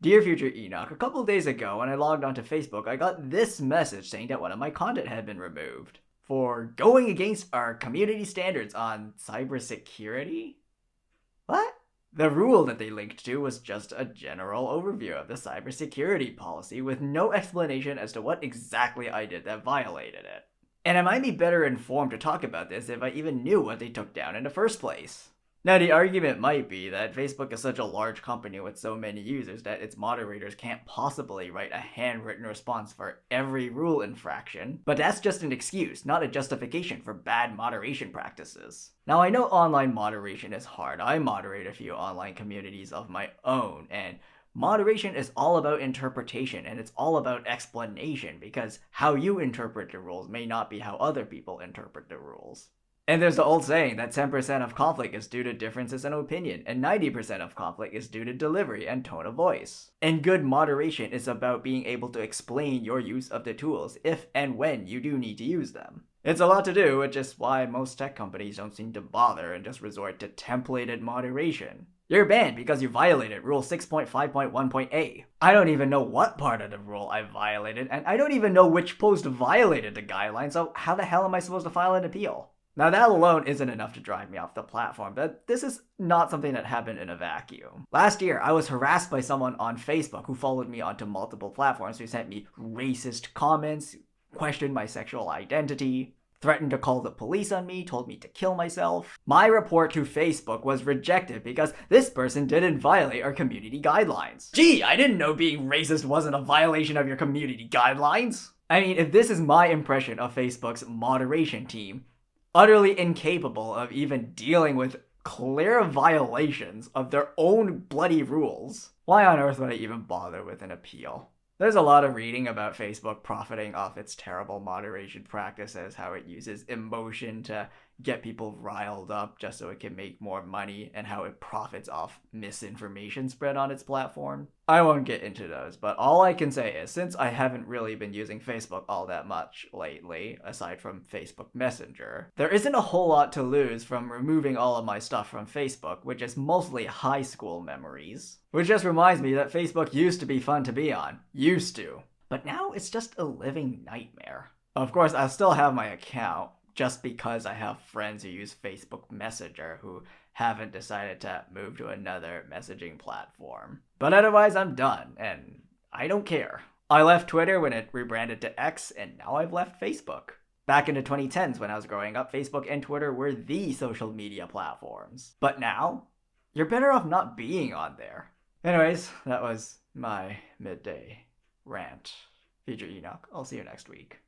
Dear Future Enoch, a couple days ago when I logged onto Facebook, I got this message saying that one of my content had been removed for going against our community standards on cybersecurity? What? The rule that they linked to was just a general overview of the cybersecurity policy with no explanation as to what exactly I did that violated it. And I might be better informed to talk about this if I even knew what they took down in the first place. Now, the argument might be that Facebook is such a large company with so many users that its moderators can't possibly write a handwritten response for every rule infraction, but that's just an excuse, not a justification for bad moderation practices. Now, I know online moderation is hard. I moderate a few online communities of my own, and moderation is all about interpretation and it's all about explanation because how you interpret the rules may not be how other people interpret the rules. And there's the old saying that 10% of conflict is due to differences in opinion, and 90% of conflict is due to delivery and tone of voice. And good moderation is about being able to explain your use of the tools if and when you do need to use them. It's a lot to do, which is why most tech companies don't seem to bother and just resort to templated moderation. You're banned because you violated Rule 6.5.1.a. I don't even know what part of the rule I violated, and I don't even know which post violated the guideline, so how the hell am I supposed to file an appeal? Now that alone isn't enough to drive me off the platform, but this is not something that happened in a vacuum. Last year, I was harassed by someone on Facebook who followed me onto multiple platforms who sent me racist comments, questioned my sexual identity, threatened to call the police on me, told me to kill myself. My report to Facebook was rejected because this person didn't violate our community guidelines. Gee, I didn't know being racist wasn't a violation of your community guidelines. I mean, if this is my impression of Facebook's moderation team, utterly incapable of even dealing with clear violations of their own bloody rules, why on earth would I even bother with an appeal? There's a lot of reading about Facebook profiting off its terrible moderation practices, how it uses emotion to get people riled up just so it can make more money, and how it profits off misinformation spread on its platform. I won't get into those, but all I can say is since I haven't really been using Facebook all that much lately, aside from Facebook Messenger, there isn't a whole lot to lose from removing all of my stuff from Facebook, which is mostly high school memories. Which just reminds me that Facebook used to be fun to be on. Used to. But now it's just a living nightmare. Of course, I still have my account, just because I have friends who use Facebook Messenger who haven't decided to move to another messaging platform. But otherwise, I'm done, and I don't care. I left Twitter when it rebranded to X, and now I've left Facebook. Back in the 2010s when I was growing up, Facebook and Twitter were the social media platforms. But now, you're better off not being on there. Anyways, that was my midday rant. Future Enoch, I'll see you next week.